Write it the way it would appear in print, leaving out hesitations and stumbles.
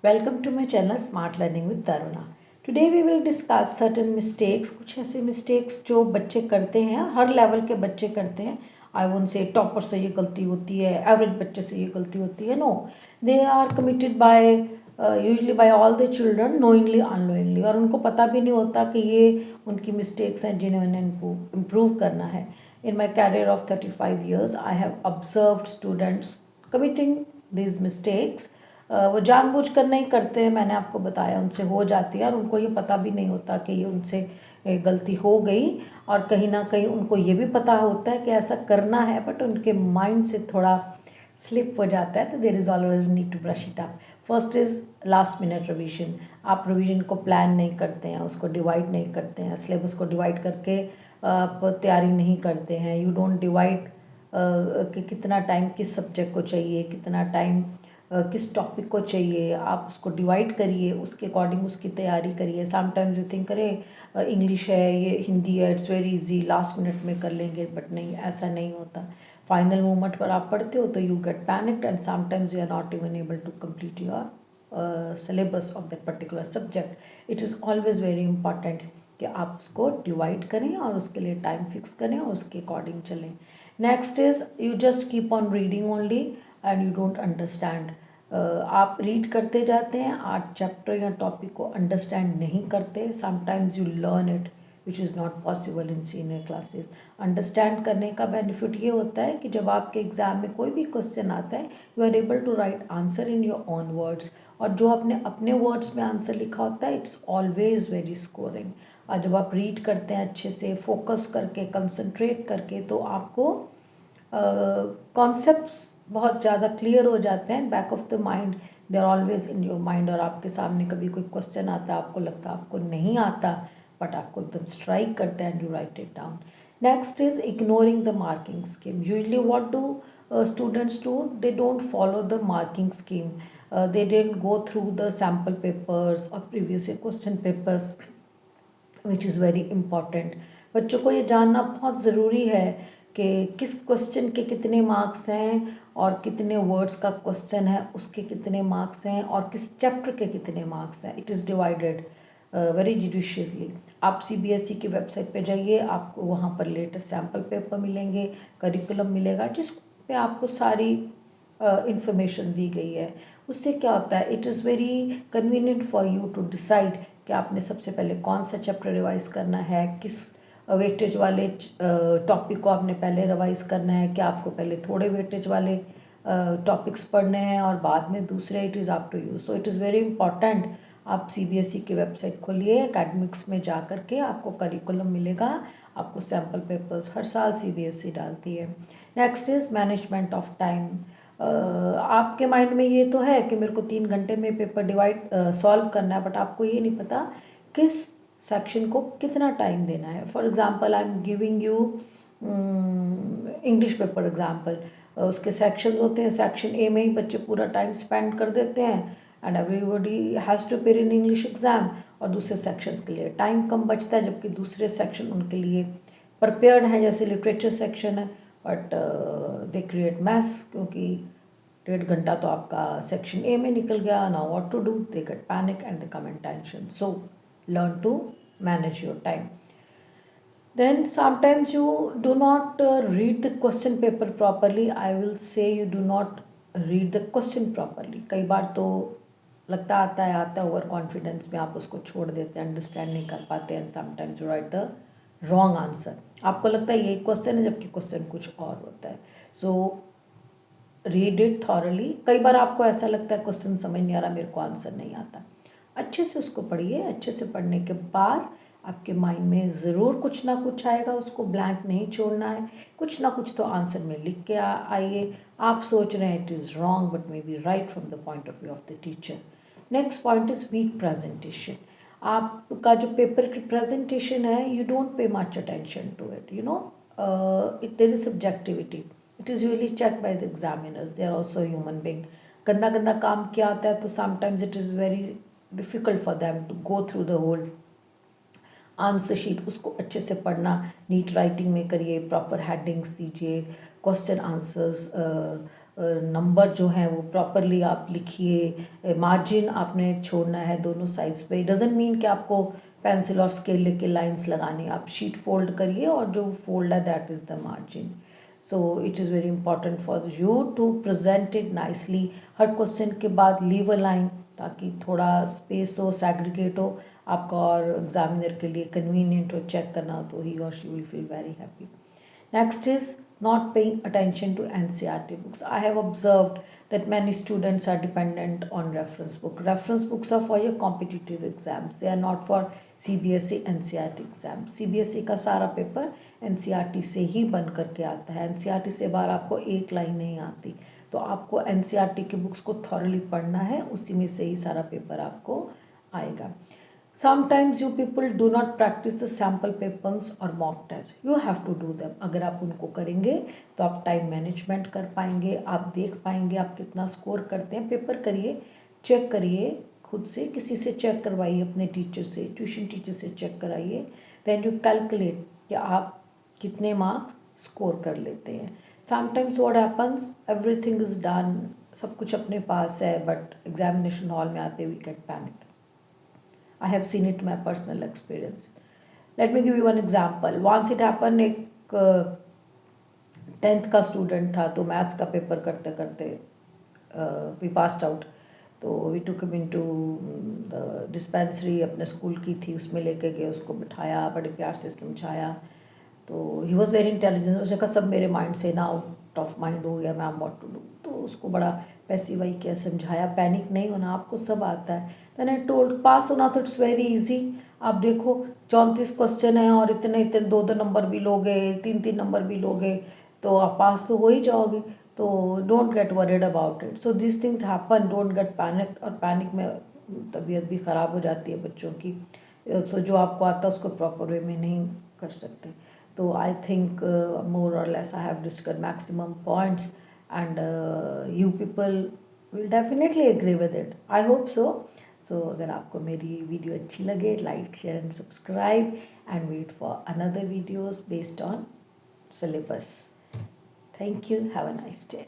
Welcome to my channel Smart Learning with Taruna. Today we will discuss certain mistakes, कुछ ऐसे mistakes जो बच्चे करते हैं, हर लेवल के बच्चे करते हैं. I won't say टॉपर से ये गलती होती है, एवरेज बच्चे से ये गलती होती है. No, they are committed by usually by all the children knowingly unknowingly, और उनको पता भी नहीं होता कि ये उनकी mistakes हैं जिन्हें उन्हें improve करना है. In my career of 35 years, I have observed students committing these mistakes. वो जानबूझ कर नहीं करते हैं, मैंने आपको बताया उनसे हो जाती है और उनको ये पता भी नहीं होता कि ये उनसे गलती हो गई, और कहीं ना कहीं उनको ये भी पता होता है कि ऐसा करना है, बट उनके माइंड से थोड़ा स्लिप हो जाता है. तो there is always need to brush it up. First is last minute revision. आप रिवीजन को प्लान नहीं करते हैं, उसको डिवाइड नहीं करते हैं, सिलेबस को डिवाइड करके आप तैयारी नहीं करते हैं. यू डोंट डिवाइड कि कितना टाइम किस सब्जेक्ट को चाहिए, कितना टाइम किस टॉपिक को चाहिए. आप उसको डिवाइड करिए, उसके अकॉर्डिंग उसकी तैयारी करिए. समटाइम्स यू थिंक अरे इंग्लिश है, ये हिंदी है, it's very easy, last minute में कर लेंगे, बट नहीं, ऐसा नहीं होता. फाइनल मोमेंट पर आप पढ़ते हो तो you get panicked and sometimes you are not even able to complete your syllabus of that particular subject. It is always very important कि आप उसको डिवाइड करें और उसके लिए टाइम फिक्स करें और उसके अकॉर्डिंग चलें. Next is you just keep on reading only and you don't understand. आप रीड करते जाते हैं, 8 चैप्टर या टॉपिक को अंडरस्टैंड नहीं करते. Sometimes you learn it which is not possible in senior classes. Understand करने का बेनिफिट ये होता है कि जब आपके एग्ज़ाम में कोई भी क्वेश्चन आता है, you are able to write answer in your own words, और जो आपने अपने वर्ड्स में आंसर लिखा होता है, इट्स ऑलवेज वेरी स्कोरिंग. और जब आप रीड करते हैं अच्छे से, फोकस करके, कंसंट्रेट करके, तो आपको कॉन्सेप्ट्स बहुत ज़्यादा क्लियर हो जाते हैं. Back of the mind they are always in your mind. और आपके सामने कभी कोई क्वेश्चन आता है, आपको लगता है आपको नहीं आता, बट आपको एकदम स्ट्राइक करते हैं and you right it down. Next is ignoring the marking scheme. Usually what do students do? They don't follow the marking scheme. They didn't go through the sample papers or previous year question papers, which is very important. बच्चों को ये जानना बहुत ज़रूरी है कि किस question के कितने मार्क्स हैं और कितने वर्ड्स का क्वेश्चन है उसके कितने मार्क्स हैं और किस चैप्टर के कितने मार्क्स हैं. It is divided very judiciously. आप CBSE की वेबसाइट पे जाइए, आपको वहाँ पर लेटेस्ट सैम्पल पेपर मिलेंगे, करिकुलम मिलेगा, जिस पे आपको सारी इंफॉर्मेशन दी गई है. उससे क्या होता है, it is very convenient for you to decide कि आपने सबसे पहले कौन सा चैप्टर रिवाइज़ करना है, किस वेटेज वाले टॉपिक को आपने पहले रिवाइज करना है, कि आपको पहले थोड़े वेटेज वाले टॉपिक्स पढ़ने हैं और बाद में दूसरे. It is up to you. So it is very important. आप CBSE की वेबसाइट खोलिए, एकेडमिक्स में जा कर के आपको करिकुलम मिलेगा, आपको सैम्पल पेपर्स हर साल CBSE डालती है. Next is management of time. आपके माइंड में ये तो है कि मेरे को 3 घंटे में पेपर डिवाइड सॉल्व करना है, बट आपको ये नहीं पता किस सेक्शन को कितना टाइम देना है. For example I am giving you English paper example. उसके सेक्शंस होते हैं. सेक्शन A में ही बच्चे पूरा टाइम स्पेंड कर देते हैं and everybody has to appear in English exam, और दूसरे सेक्शंस के लिए टाइम कम बचता है, जबकि दूसरे सेक्शन उनके लिए प्रिपेयर्ड हैं, जैसे लिटरेचर सेक्शन है, बट दे क्रिएट मैस, क्योंकि 1.5 घंटा तो आपका सेक्शन A में निकल गया. Now what to do? They get panic and they come in tension. So learn to manage your time. Then sometimes you do not read the question paper properly. I will say you do not read the question properly. कई बार तो लगता आता है over confidence में आप उसको छोड़ देते हैं, अंडरस्टैंड नहीं कर पाते हैं. Sometimes you right the wrong answer. आपको लगता है यही क्वेश्चन है, जबकि क्वेश्चन कुछ और होता है. So read it thoroughly. कई बार आपको ऐसा लगता है क्वेश्चन समझ नहीं आ रहा, मेरे को आंसर नहीं आता. अच्छे से उसको पढ़िए. अच्छे से पढ़ने के बाद आपके माइंड में ज़रूर कुछ ना कुछ आएगा, उसको ब्लैंक नहीं छोड़ना है. कुछ ना कुछ तो आंसर में लिख के आइए. आप सोच रहे हैं it is wrong, but may be right from the point of view of the teacher. Next point is weak presentation. आपका जो पेपर की प्रेजेंटेशन है, you don't pay much attention to it. You know, there is subjectivity. It is usually check by the examiners. They are also human being. गंदा गंदा काम किया आता है तो sometimes it is very difficult for them to go through the whole answer sheet. उसको अच्छे से पढ़ना, नीट राइटिंग में करिए, प्रॉपर हेडिंग्स दीजिए, क्वेश्चन आंसर्स नंबर जो हैं वो प्रॉपरली आप लिखिए, मार्जिन आपने छोड़ना है दोनों साइड्स पे। डजेंट मीन कि आपको पेंसिल और स्केल लेके लाइंस लगानी, आप शीट फोल्ड करिए और जो फोल्ड है that is the margin. So it is very important for you to present it nicely. हर क्वेश्चन के बाद लीव अ लाइन ताकि थोड़ा स्पेस हो, सैग्रीगेट हो आपका, और एग्जामिनर के लिए कन्वीनियंट हो चेक करना, तो ही और she will feel very happy. Next is not paying attention to NCERT books. I have observed that many students are dependent on reference book. Reference books are for your competitive exams. They are not for CBSE NCERT exams. CBSE का सारा paper NCERT से ही बन करके आता है। NCERT से बाहर आपको एक लाइन नहीं आती, तो आपको NCERT की बुक्स को थॉरली पढ़ना है, उसी में से ही सारा पेपर आपको आएगा। Sometimes you people do not practice the sample papers or mock test. You have to do them. अगर आप उनको करेंगे तो आप टाइम मैनेजमेंट कर पाएंगे, आप देख पाएंगे आप कितना स्कोर करते हैं। पेपर करिए, चेक करिए खुद से, किसी से चेक करवाइए, अपने टीचर से, ट्यूशन टीचर से चेक कराइए। देन यू कैलकुलेट कि आप कितने मार्क्स स्कोर कर लेते हैं। Sometimes what happens, everything is done, सब कुछ अपने पास है, बट एग्जामिनेशन हॉल में आते we get panic. I have seen it in my personal experience. Let me give you one example. Once it happened, एक 10th का स्टूडेंट था, तो मैथ्स का पेपर करते करते वी पास्ड आउट, तो we took him into the dispensary, अपने school की थी, उसमें लेके गए, उसको बिठाया, बड़े प्यार से समझाया। तो ही वॉज वेरी इंटेलिजेंट, उसने कहा सब मेरे माइंड से ना आउट ऑफ माइंड हो गया, मैम व्हाट टू डू। तो उसको बड़ा पैसिव वाई किया, समझाया, पैनिक नहीं होना, आपको सब आता है। देन आई टोल्ड पास होना तो इट्स वेरी इजी। आप देखो 34 क्वेश्चन है और इतने इतने 2-2 नंबर भी लोगे, 3-3 नंबर भी लोगे, तो आप पास तो हो ही जाओगे। तो don't get worried about it. So this things happen, don't get panic. और पैनिक में तबीयत भी ख़राब हो जाती है बच्चों की। सो जो आपको आता है उसको प्रॉपर वे में नहीं कर सकते। तो आई think more or less I have discuss maximum points, and you people will definitely agree with it, I hope so. So अगर आपको मेरी वीडियो अच्छी लगे, like share and subscribe, and wait for another videos based on syllabus. Thank you. Have a nice day.